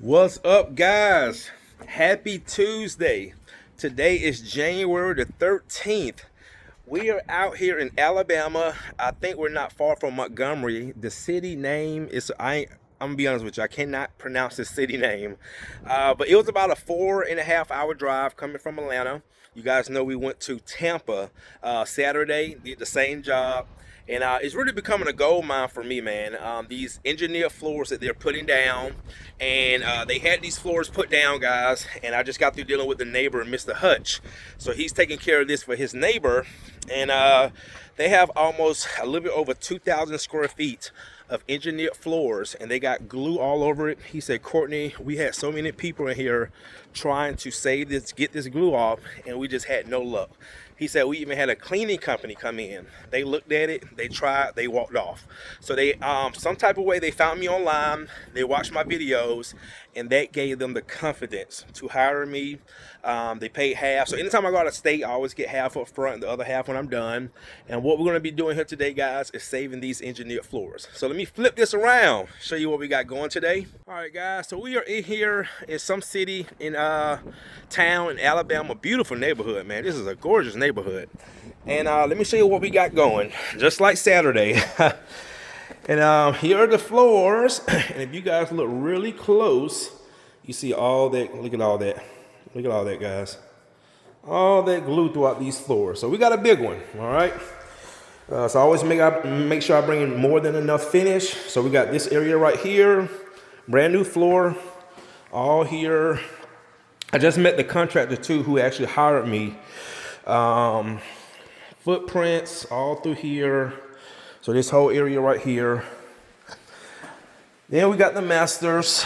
What's up, guys? Happy Tuesday. Today is January the 13th. We are out here in Alabama. I think we're not far from Montgomery. The city name is, I'm gonna be honest with you, I cannot pronounce the city name. But it was about a 4.5 hour drive coming from Atlanta. You guys know we went to Tampa Saturday, did the same job. And it's really becoming a gold mine for me, man. These engineered floors that they're putting down. And they had these floors put down, guys. And I just got through dealing with the neighbor, Mr. Hutch. So he's taking care of this for his neighbor. And they have almost a little bit over 2,000 square feet of engineered floors, and they got glue all over it. He said, Courtney, we had so many people in here trying to save this, get this glue off, and we just had no luck. He said we even had a cleaning company come in. They looked at it, they tried, they walked off. So they, some type of way, they found me online, they watched my videos, and that gave them the confidence to hire me. They paid half. So anytime I go out of state, I always get half up front and the other half when I'm done. And what we're gonna be doing here today, guys, is saving these engineered floors. So let me flip this around, show you what we got going today. All right, guys, so we are in here in some city in town in Alabama. Beautiful neighborhood, man. This is a gorgeous neighborhood. And let me show you what we got going, just like Saturday. And here are the floors. And if you guys look really close, you see all that. Look at all that. Look at all that, guys. All that glue throughout these floors. So we got a big one, all right? So I always make sure I bring in more than enough finish. So we got this area right here, brand new floor, all here. I just met the contractor too, who actually hired me. Footprints all through here. So this whole area right here. Then we got the masters.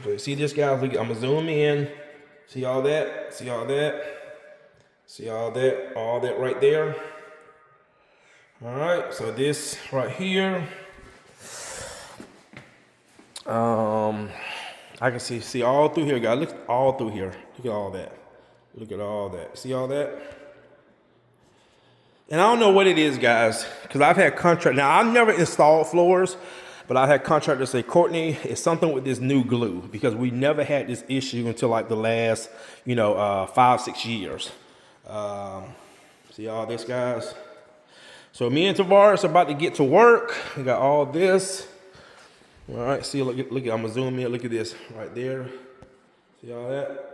So you see this, guys? I'm gonna zoom in. See all that? See all that? See all that? All that right there. All right, so this right here. I can see all through here, guys. Look all through here. Look at all that. Look at all that. See all that? And I don't know what it is, guys, because I've had contractors. Now, I've never installed floors, but I've had contractors say, Courtney, it's something with this new glue, because we never had this issue until like the last, 5-6 years. See all this, guys? So me and Tavares are about to get to work. We got all this. All right, see, look at, I'm gonna zoom in. Look at this right there. See all that?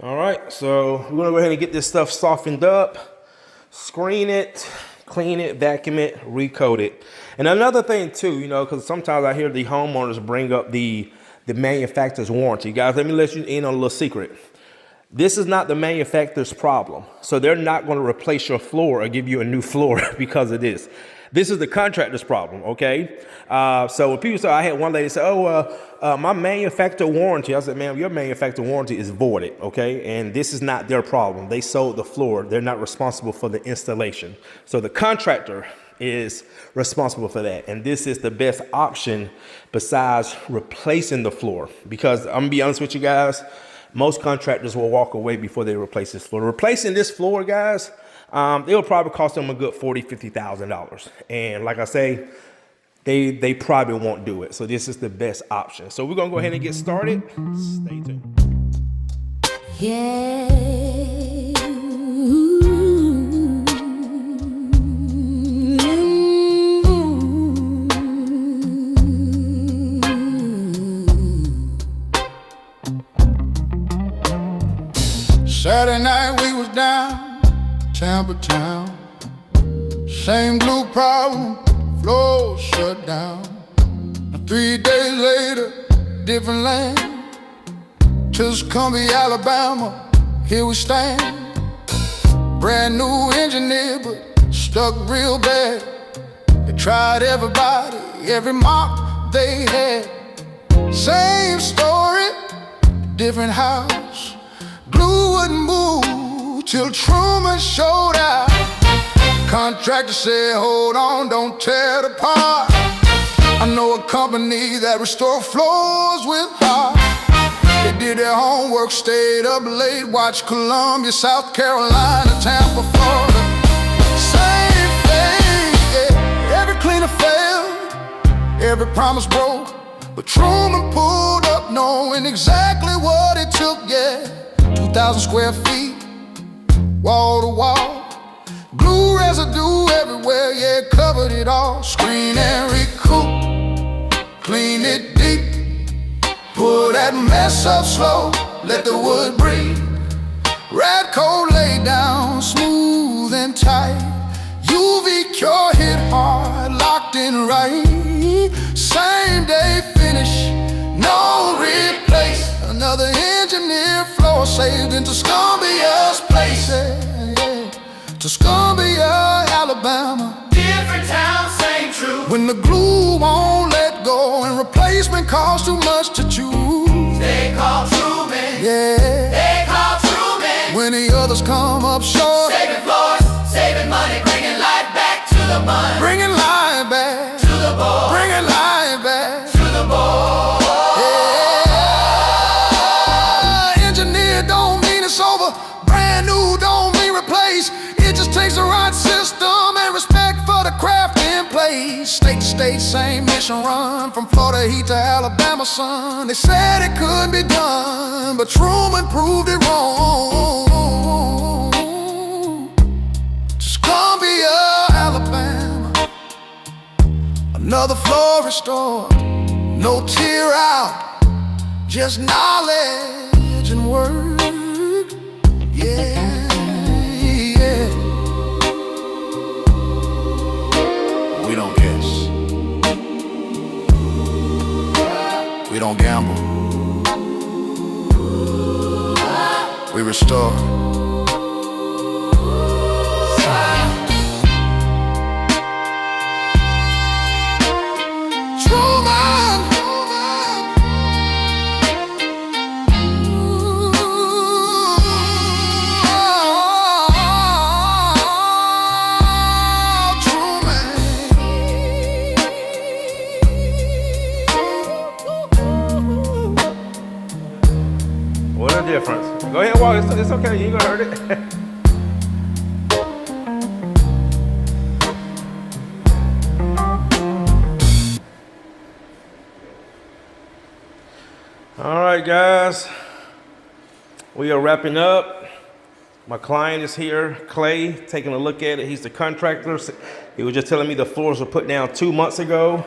All right, so we're gonna go ahead and get this stuff softened up, screen it, clean it, vacuum it, recoat it. And another thing too, because sometimes I hear the homeowners bring up the manufacturer's warranty. Guys, let me let you in on a little secret. This is not the manufacturer's problem. So they're not gonna replace your floor or give you a new floor because of this. This is the contractor's problem, okay? So when people say, I had one lady say, my manufacturer warranty. I said, ma'am, your manufacturer warranty is voided, okay? And this is not their problem. They sold the floor. They're not responsible for the installation. So the contractor is responsible for that. And this is the best option besides replacing the floor. Because I'm gonna be honest with you guys, most contractors will walk away before they replace this floor. Replacing this floor, guys, it'll probably cost them a good $40,000, $50,000. And like I say, they probably won't do it. So this is the best option. So we're gonna go ahead and get started. Stay tuned. Yeah. Saturday night we was down Tampa town. Same glue problem, floor shut down. Now 3 days later, different land. Tuscumbia, Alabama, here we stand. Brand new engineer, but stuck real bad. They tried everybody, every mark they had. Same story, different house. Glue wouldn't move till Truman showed out. Contractor said, hold on, don't tear it apart. I know a company that restore floors with heart. They did their homework, stayed up late, watched Columbia, South Carolina, Tampa, Florida. Same thing, yeah. Every cleaner failed, every promise broke. But Truman pulled up knowing exactly what it took, yeah. 2,000 square feet, wall to wall. Blue residue everywhere, yeah, covered it all. Screen and recoat, clean it deep. Pull that mess up slow, let the wood breathe. Rad Coat lay down smooth and tight. UV cure hit hard, locked in right. Same day finish, no replace. Another engineer floor saved in Tuscumbia's place. Yeah, yeah. Tuscumbia, Alabama. Different town, same truth. When the glue won't let go and replacement costs too much to choose. They call Truman. Yeah. They call Truman. When the others come up short, Saving floors, saving money, bringing life back to the bun. bringing life back To the board, bringing life back. to the board. Yeah. Engineer don't mean it's over. Brand new don't mean replace. It just takes the right system and respect for the craft in place. State to state, same mission run. From Florida heat to Alabama sun. They said it couldn't be done, but Truman proved it wrong. Tuscumbia, Alabama. Another floor restored, no tear out, just knowledge and work. Yeah, yeah. We don't guess. We don't gamble. We restore. Truman. What a difference. Go ahead and walk. It's okay. You ain't gonna hurt it. All right, guys. We are wrapping up. My client is here, Clay, taking a look at it. He's the contractor. He was just telling me the floors were put down 2 months ago.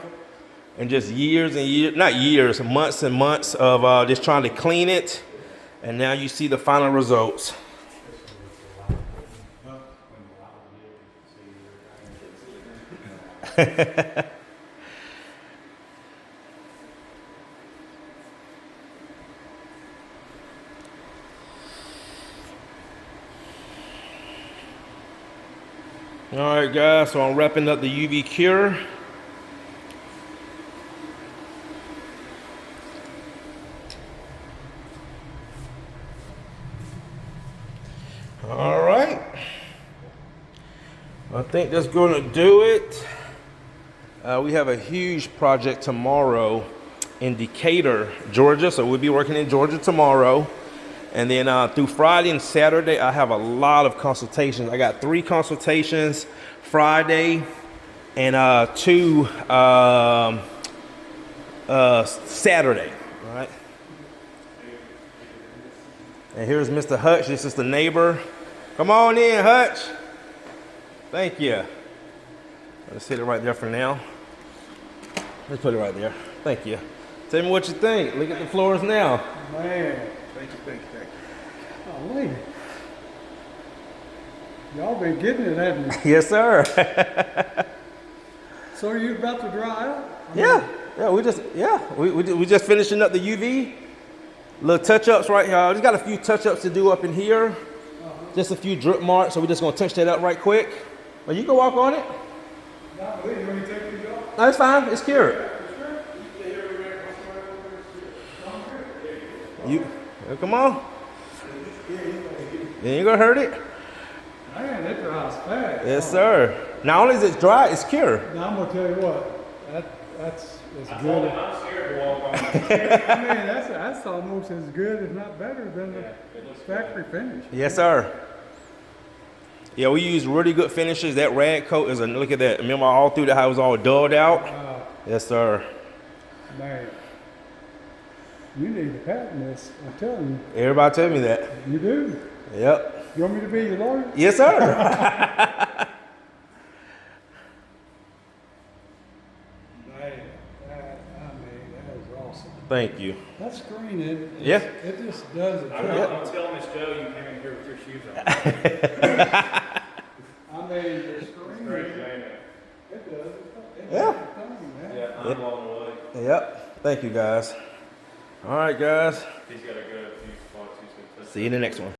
And just years and years, not years, months and months of just trying to clean it. And now you see the final results. All right, guys, so I'm wrapping up the UV cure. All right, I think that's going to do it. We have a huge project tomorrow in Decatur, Georgia, so we'll be working in Georgia tomorrow. And then through Friday and Saturday, I have a lot of consultations. I got 3 consultations Friday and 2 Saturday, all right? And here's Mr. Hutch. This is the neighbor. Come on in, Hutch. Thank you. Let's hit it right there for now. Let's put it right there. Thank you. Tell me what you think. Look at the floors now. Man, Thank you, thank you, thank you. golly. Y'all been getting it, haven't you? Yes, sir. So are you about to dry out? We just finishing up the UV. Little touch-ups right here. Just got a few touch-ups to do up in here. Just a few drip marks, so we're just gonna touch that up right quick. Well, you can walk on it. Not really. You want me to take these off? No, it's fine. It's cured. You come on. You ain't gonna hurt it. Man, it dries fast. Yes, sir. Not only is it dry, it's cured. Now I'm gonna tell you what. That's as good. I'm scared to walk on. I mean, that's almost as good, if not better, than the factory finish. Yes, sir. Yeah, we use really good finishes. That Rad Coat is a look at that. Remember all through the house was all dulled out. Yes, sir. Man, you need to patent this. I'm telling you, Everybody tell me that. you do. Yep. You want me to be your lawyer? Yes, sir. Man, that is awesome. Thank you. That screen, it just does it. I'm telling Miss Joe you came in here with your shoes on. I mean, the screen, Crazy, ain't it? it does it. Yeah. Yeah, I'm blown away. Yep. Thank you, guys. All right, guys. He's got to go a few spots. See you in the next one.